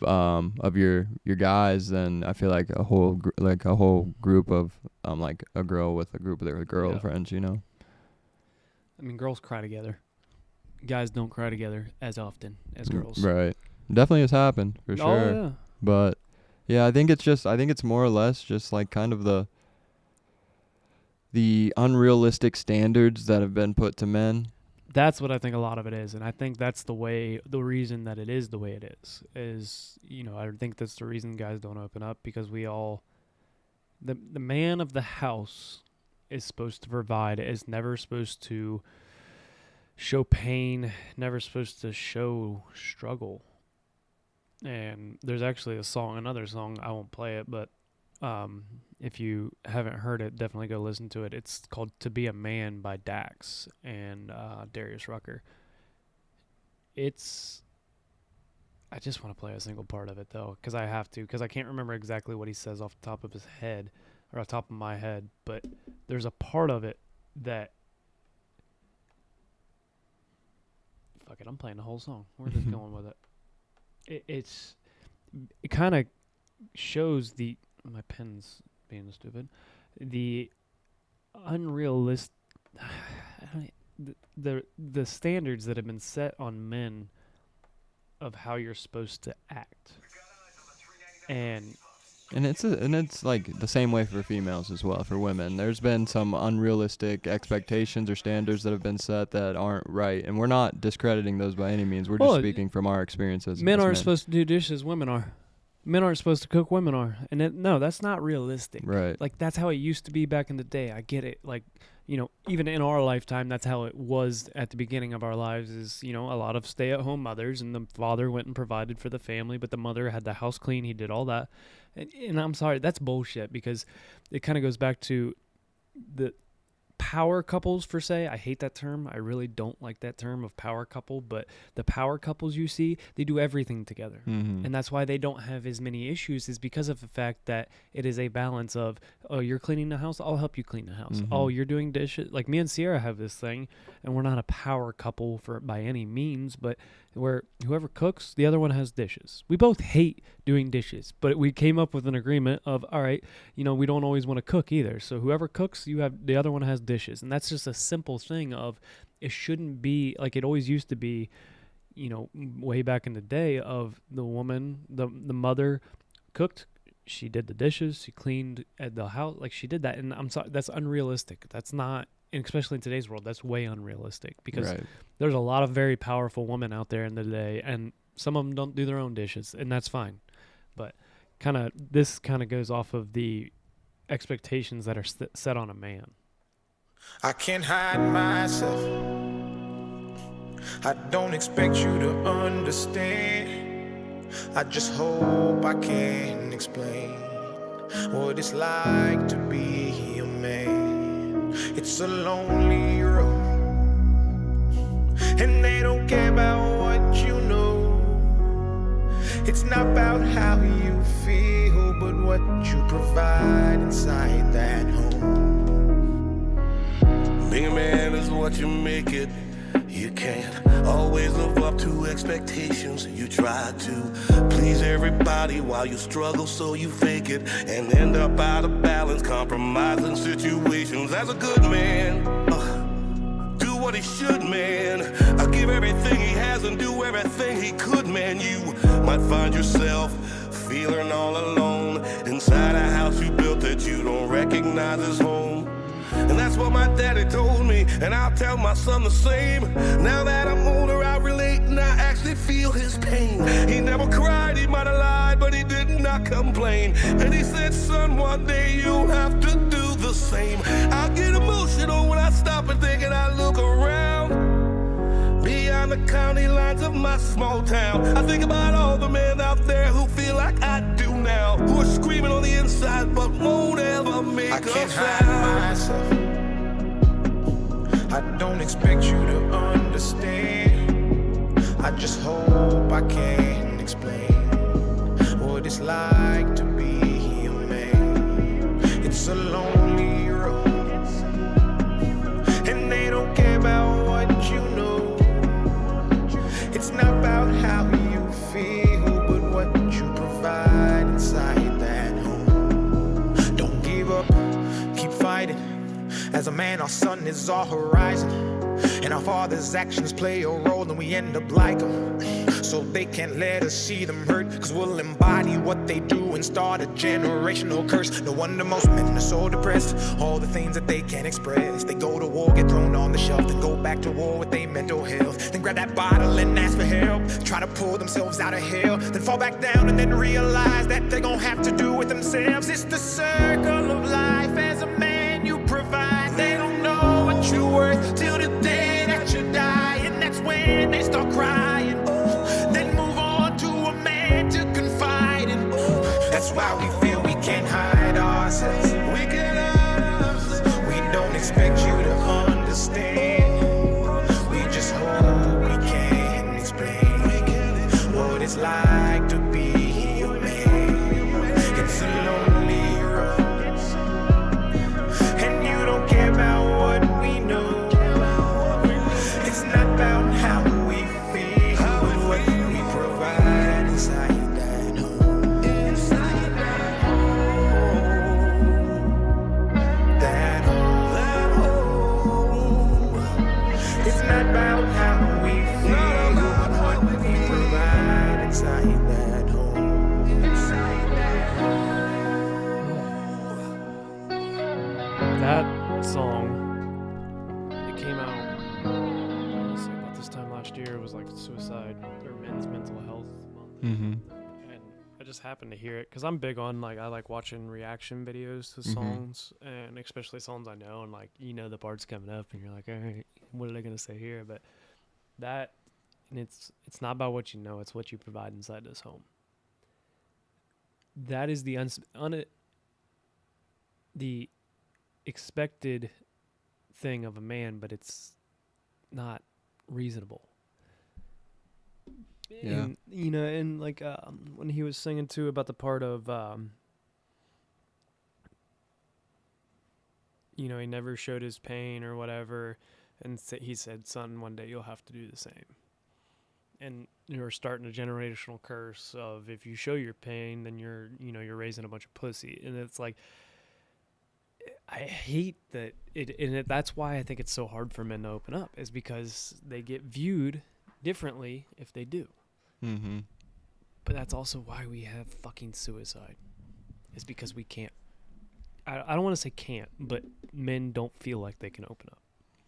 of your guys than I feel like a whole group of a girl with a group of their girlfriends, I mean, girls cry together. Guys don't cry together as often as girls. Right. Definitely has happened for sure. Oh, yeah. But yeah, I think it's more or less just kind of the unrealistic standards that have been put to men. That's what I think a lot of it is, and I think that's the reason that it is the way it is, I think that's the reason guys don't open up, because the man of the house is supposed to provide, is never supposed to show pain, never supposed to show struggle. And there's actually another song, I won't play it, but if you haven't heard it, definitely go listen to it. It's called "To Be a Man" by Dax and Darius Rucker. I just want to play a single part of it, though, because I have to, because I can't remember exactly what he says off the top of his head, or off the top of my head, but there's a part of it that... Fuck it, I'm playing the whole song. We're just going with it. It kind of shows my pen's being stupid. The unrealistic, the standards that have been set on men of how you're supposed to act, and And it's like the same way for females as well. For women, there's been some unrealistic expectations or standards that have been set that aren't right, and we're not discrediting those by any means. We're just speaking from our experiences. Men aren't supposed to do dishes. Women are. Men aren't supposed to cook. Women are. And no, that's not realistic. Right. Like, that's how it used to be back in the day. I get it. Like, you know, even in our lifetime, that's how it was at the beginning of our lives is, you know, a lot of stay-at-home mothers, and the father went and provided for the family, but the mother had the house clean. He did all that. And I'm sorry, that's bullshit, because it kind of goes back to the power couples, per se. I hate that term. I really don't like that term of power couple, but the power couples you see, they do everything together. Mm-hmm. And that's why they don't have as many issues, is because of the fact that it is a balance of, oh, you're cleaning the house, I'll help you clean the house. Mm-hmm. Oh, you're doing dishes. Like me and Sierra have this thing, and we're not a power couple by any means, but where whoever cooks, the other one has dishes. We both hate doing dishes, but we came up with an agreement of, all right, you know, we don't always want to cook either. So whoever cooks, the other one has dishes. And that's just a simple thing of, it shouldn't be like it always used to be, you know, way back in the day, of the woman, the mother cooked, she did the dishes, she cleaned at the house, like she did that. And I'm sorry, that's unrealistic. That's not, and especially in today's world, that's way unrealistic, because there's a lot of very powerful women out there in the day, and some of them don't do their own dishes, and that's fine. But this kind of goes off of the expectations that are set on a man. I can't hide myself. I don't expect you to understand. I just hope I can explain what it's like to be a man. It's a lonely road, and they don't care about what you know. It's not about how you feel, but what you provide inside that home. Being a man is what you make it. You can't always live up to expectations. You try to please everybody while you struggle, so you fake it and end up out of balance, compromising situations. As a good man, do what he should, man. Give everything he has and do everything he could, man. You might find yourself feeling all alone inside a house you built that you don't recognize as home. And that's what my daddy told me, and I'll tell my son the same. Now that I'm older, I relate and I actually feel his pain. He never cried, he might have lied, but he did not complain. And he said, son, one day you'll have to do the same. I get emotional when I stop and think, and I look around beyond the county lines of my small town. I think about all the men out there who feel like I do now, who are screaming on the inside but won't ever make a sound. I can't hide myself. I don't expect you to understand. I just hope I can explain what it's like to be a man. It's a lonely road, and they don't care about what you know. It's not about how you feel, but what you provide inside that home. Don't give up, keep fighting. As a man, our sun is our horizon, and our father's actions play a role, and we end up like them. So they can't let us see them hurt, cause we'll embody what they do and start a generational curse. No wonder most men are so depressed, all the things that they can't express. They go to war, get thrown on the shelf, then go back to war with their mental health. Then grab that bottle and ask for help, try to pull themselves out of hell, then fall back down and then realize that they're gonna have to do it themselves. It's the circle of life. As a man you provide, they don't know what you're worth till the day that you die, and that's when they start crying. Then move on to a man to confide in. That's why we feel we can't hide ourselves. We can't hide ourselves. We don't expect you to understand. We just hope we can explain what it's like to be a man. It's a lonely road, That song, it came out, honestly, about this time last year. It was like suicide or men's mental health month. Mm-hmm. And I just happened to hear it because I'm big on, like, I like watching reaction videos to Mhm. songs, and especially songs I know, and like, you know, the part's coming up and you're like, all right, what are they going to say here? But that, and it's not about what you know, it's what you provide inside this home. That is the the expected thing of a man, but it's not reasonable. Yeah. And, you know, and like when he was singing too about the part of you know, he never showed his pain or whatever, and he said, son, one day you'll have to do the same. And you're starting a generational curse of, if you show your pain, then you're raising a bunch of pussy. And it's like, I hate that that's why I think it's so hard for men to open up, is because they get viewed differently if they do. Mm-hmm. But that's also why we have fucking suicide, is because we can't. I don't want to say can't, but men don't feel like they can open up.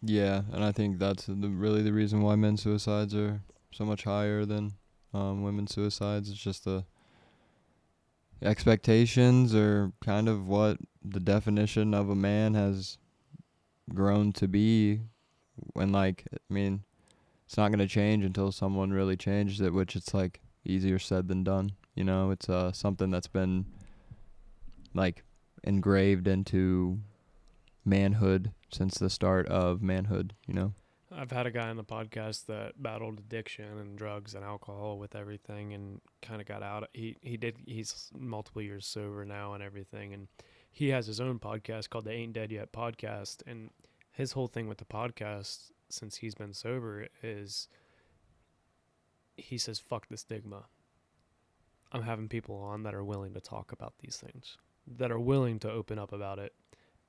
Yeah, and I think that's really the reason why men's suicides are so much higher than women's suicides. It's just the expectations, or kind of what the definition of a man has grown to be. When, like, I mean, it's not going to change until someone really changes it, which it's like easier said than done. You know, it's something that's been like engraved into manhood since the start of manhood, you know? I've had a guy on the podcast that battled addiction and drugs and alcohol with everything, and kind of got out. He's multiple years sober now and everything, and he has his own podcast called the Ain't Dead Yet podcast. And his whole thing with the podcast, since he's been sober, is he says, fuck the stigma. I'm having people on that are willing to talk about these things, that are willing to open up about it,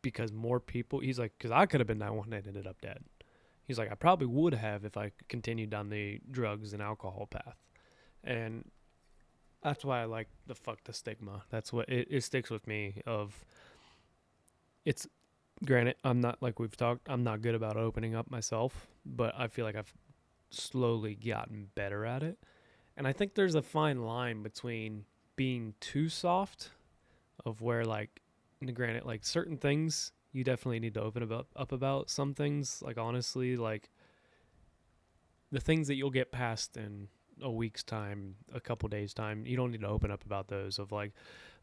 because more people, he's like, because I could have been that one that ended up dead. He's like, I probably would have if I continued down the drugs and alcohol path. And that's why I like the fuck the stigma. That's what it sticks with me. Of, it's, granted, I'm not, like we've talked, I'm not good about opening up myself, but I feel like I've slowly gotten better at it. And I think there's a fine line between being too soft, of where, like, granted, like, certain things you definitely need to open up about. Some things, like, honestly, like, the things that you'll get past in a week's time, a couple days' time, you don't need to open up about those. Of like,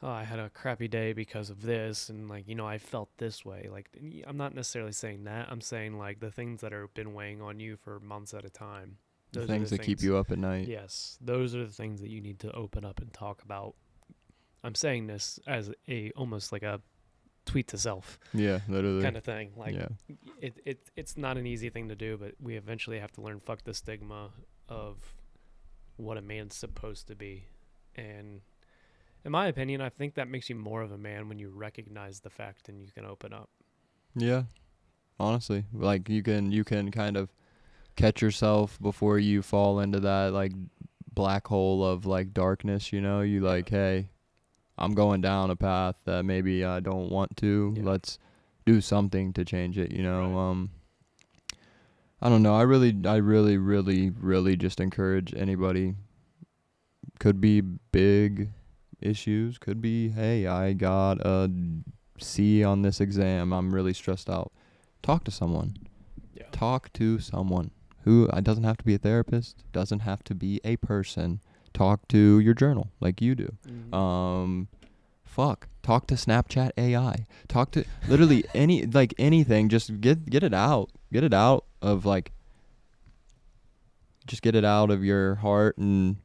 oh, I had a crappy day because of this, and, like, you know, I felt this way. Like, I'm not necessarily saying that. I'm saying, like, the things that have been weighing on you for months at a time. The things that keep you up at night. Yes, those are the things that you need to open up and talk about. I'm saying this as almost like a tweet to self, Yeah, literally. kind of thing. Like, yeah. it's not an easy thing to do, but we eventually have to learn fuck the stigma of what a man's supposed to be. And in my opinion, I think that makes you more of a man when you recognize the fact and you can open up. Yeah, honestly, like, you can kind of catch yourself before you fall into that, like, black hole of, like, darkness, you know? You like, hey, I'm going down a path that maybe I don't want to. Yeah. Let's do something to change it, you know? Right. I don't know. I really just encourage anybody. Could be big issues. Could be, hey, I got a C on this exam. I'm really stressed out. Talk to someone. Yeah. Talk to someone. Who, it doesn't have to be a therapist. Doesn't have to be a person. Talk to your journal like you do. Mm-hmm. Talk to Snapchat AI. Talk to literally anything. Just get it out. Get it out of, like, just get it out of your heart and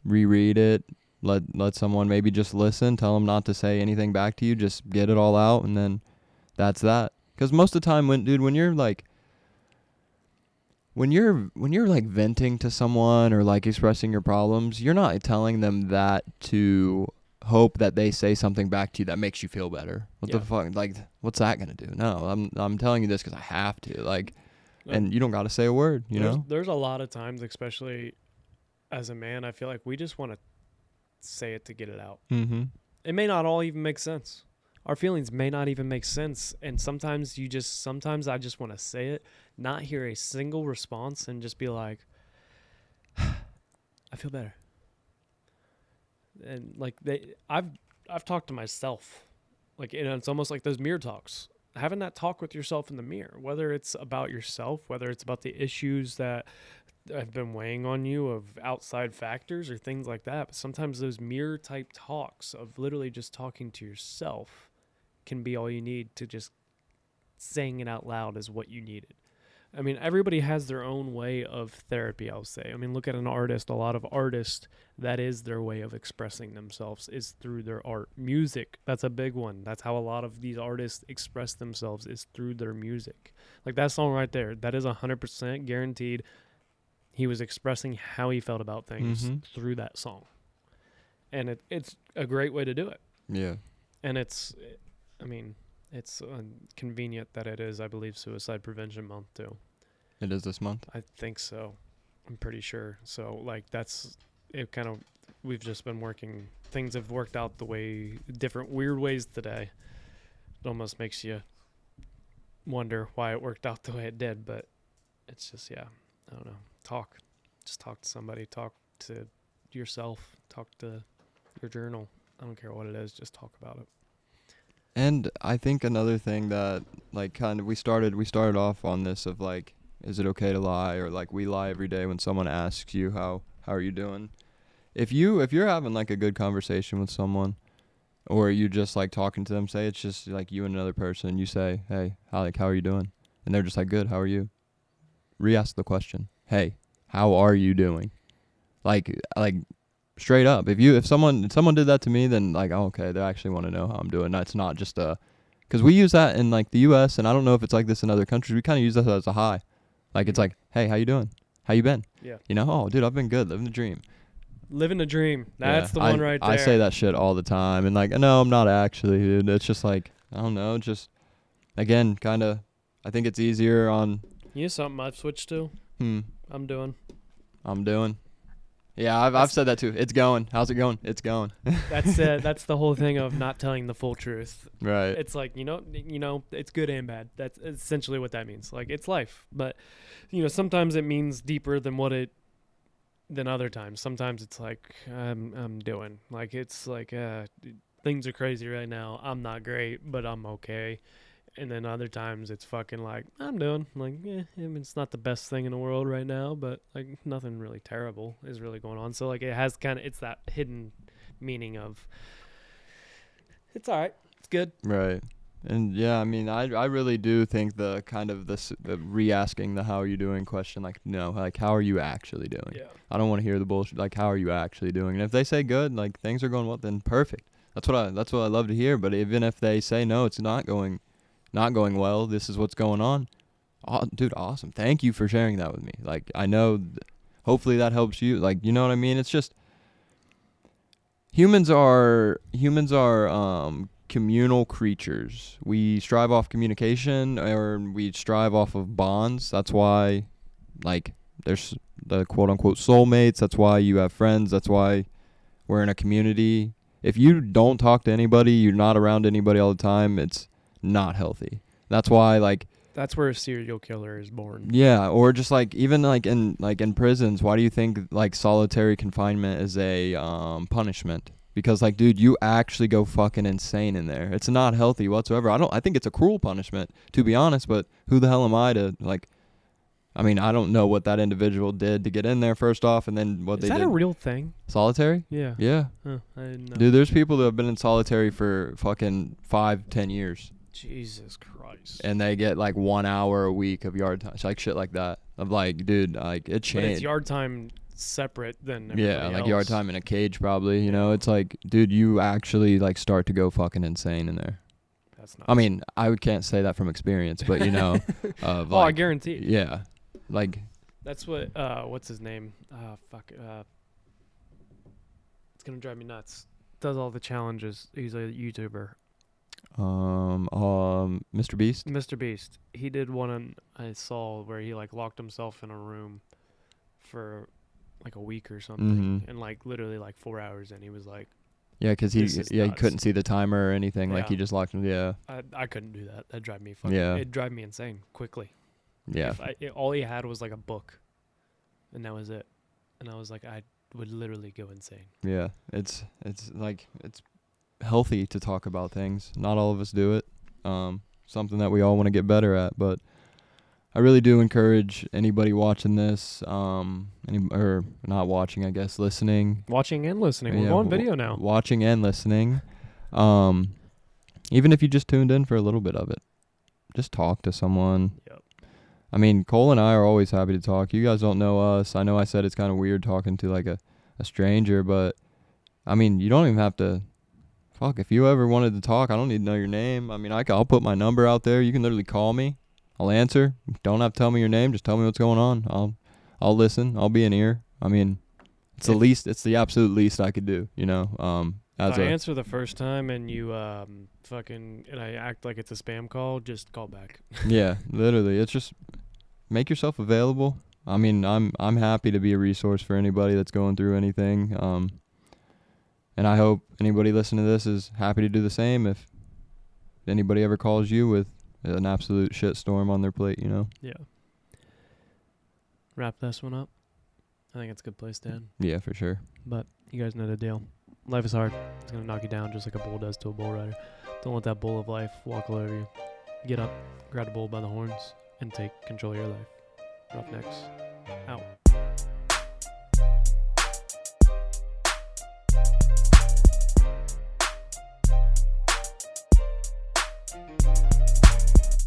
reread it. Let someone maybe just listen. Tell them not to say anything back to you. Just get it all out, and then that's that. Because most of the time, when you're like, when you're like venting to someone or, like, expressing your problems, you're not telling them that to hope that they say something back to you that makes you feel better. What the fuck? Like, what's that gonna do? No, I'm telling you this because I have to. Like, and you don't got to say a word. You know. There's a lot of times, especially as a man, I feel like we just want to say it to get it out. Mm-hmm. It may not all even make sense. Our feelings may not even make sense, and sometimes I just want to say it, not hear a single response, and just be like, I feel better. And like I've talked to myself, like, you know, it's almost like those mirror talks. Having that talk with yourself in the mirror, whether it's about yourself, whether it's about the issues that have been weighing on you of outside factors or things like that. But sometimes those mirror type talks of literally just talking to yourself can be all you need to just saying it out loud is what you needed. I mean, everybody has their own way of therapy, I'll say. I mean, look at an artist. A lot of artists, that is their way of expressing themselves, is through their art. Music, that's a big one. That's how a lot of these artists express themselves, is through their music. Like that song right there, that is 100% guaranteed. He was expressing how he felt about things through that song. And it's a great way to do it. Yeah. And it's convenient that it is, I believe, Suicide Prevention Month, too. It is this month? I think so. I'm pretty sure. So, like, that's it. Kind of, we've just been working. Things have worked out different weird ways today. It almost makes you wonder why it worked out the way it did. But it's just, I don't know. Just talk to somebody. Talk to yourself. Talk to your journal. I don't care what it is. Just talk about it. And I think another thing that, like, kind of we started off on this of, like, is it okay to lie? Or, like, we lie every day when someone asks you how are you doing? If you're having, like, a good conversation with someone, or you just, like, talking to them, say it's just, like, you and another person, you say, hey, how are you doing? And they're just like, good, how are you? Re-ask the question, hey, how are you doing? Like straight up. If someone did that to me, then, like, oh, okay, they actually want to know how I'm doing. That's not just because we use that in, like, the U.S., and I don't know if it's like this in other countries. We kind of use that as a hi. Like, it's like, hey, how you doing? How you been? Yeah. You know, oh, dude, I've been good, living the dream. Living the dream. That's the one right there. I say that shit all the time, and, like, no, I'm not actually, dude. It's just like, I don't know, just, again, kind of, I think it's easier on. You know something I've switched to? I'm doing. Yeah, I've said that too. It's going. How's it going? It's going. That's the whole thing of not telling the full truth. Right. It's like, you know, it's good and bad. That's essentially what that means. Like, it's life, but, you know, sometimes it means deeper than other times. Sometimes it's like, I'm doing. Like, it's like, things are crazy right now. I'm not great, but I'm okay. And then other times it's fucking like, I'm doing. Like, I mean, it's not the best thing in the world right now, but, like, nothing really terrible is really going on. So, like, it has it's that hidden meaning of, it's all right. It's good. Right. And, yeah, I mean, I really do think the kind of the re-asking the how are you doing question, like, no, like, how are you actually doing? Yeah. I don't want to hear the bullshit. Like, how are you actually doing? And if they say good, like, things are going well, then perfect. That's what I love to hear. But even if they say, no, it's not going well, this is what's going on. Oh, dude, awesome. Thank you for sharing that with me. Like, I know, hopefully that helps you. Like, you know what I mean? It's just, humans are communal creatures. We strive off communication, or we strive off of bonds. That's why, like, there's the quote-unquote soulmates. That's why you have friends. That's why we're in a community. If you don't talk to anybody, you're not around anybody all the time, it's not healthy. That's why, like, that's where a serial killer is born. Yeah, or just, like, even in prisons, why do you think, like, solitary confinement is a punishment? Because, like, dude, you actually go fucking insane in there. It's not healthy whatsoever. I think it's a cruel punishment, to be honest, but who the hell am I to, like, I mean, I don't know what that individual did to get in there, first off, and then what they did. Is that a real thing? Solitary? Yeah. Yeah. Huh, I didn't know. Dude, there's people that have been in solitary for fucking 5-10 years. Jesus Christ. And they get, like, 1 hour a week of yard time. It's like shit like that. Of, like, dude, like, it changed. But it's yard time separate than everybody else. Like yard time in a cage probably, you know. It's like, dude, you actually, like, start to go fucking insane in there. That's not. I mean, I can't say that from experience, but, you know. Like, I guarantee it. Yeah. Like. That's what, what's his name? It's going to drive me nuts. Does all the challenges. He's a YouTuber. Mr. Beast? Mr. Beast. He did one I saw where he, like, locked himself in a room for, like, a week or something. And, like, literally, like, 4 hours, and he was like, Yeah, because This is he nuts. couldn't see the timer or anything. Like Yeah. he just locked him. Yeah, I couldn't do that. That'd drive me fucking. Yeah. It'd drive me insane quickly. yeah, All he had was like a book, and that was it. And I was like, I would literally go insane. yeah. It's like it's healthy to talk about things. Not all of us do it. Something that we all want to get better at, but I really do encourage anybody watching this, or not watching, I guess, listening. Watching and listening. We're Yeah, on video now. Watching and listening. Even if you just tuned in for a little bit of it, just talk to someone. Yep. I mean, Cole and I are always happy to talk. You guys don't know us. I know I said it's kind of weird talking to like a stranger, but I mean, you don't even have to. Fuck, if you ever wanted to talk, I don't need to know your name. I mean, I'll put my number out there. You can literally call me. I'll answer. Don't have to tell me your name. Just tell me what's going on. I'll listen. I'll be an ear. I mean, it's the absolute least I could do, you know. If I answer the first time and you and I act like it's a spam call, just call back. Yeah, literally. It's just make yourself available. I mean, I'm happy to be a resource for anybody that's going through anything. And I hope anybody listening to this is happy to do the same if anybody ever calls you with an absolute shitstorm on their plate, you know? Yeah. Wrap this one up. I think it's a good place to end. Yeah, for sure. But you guys know the deal. Life is hard. It's going to knock you down just like a bull does to a bull rider. Don't let that bull of life walk all over you. Get up, grab the bull by the horns, and take control of your life. Roughnecks, out.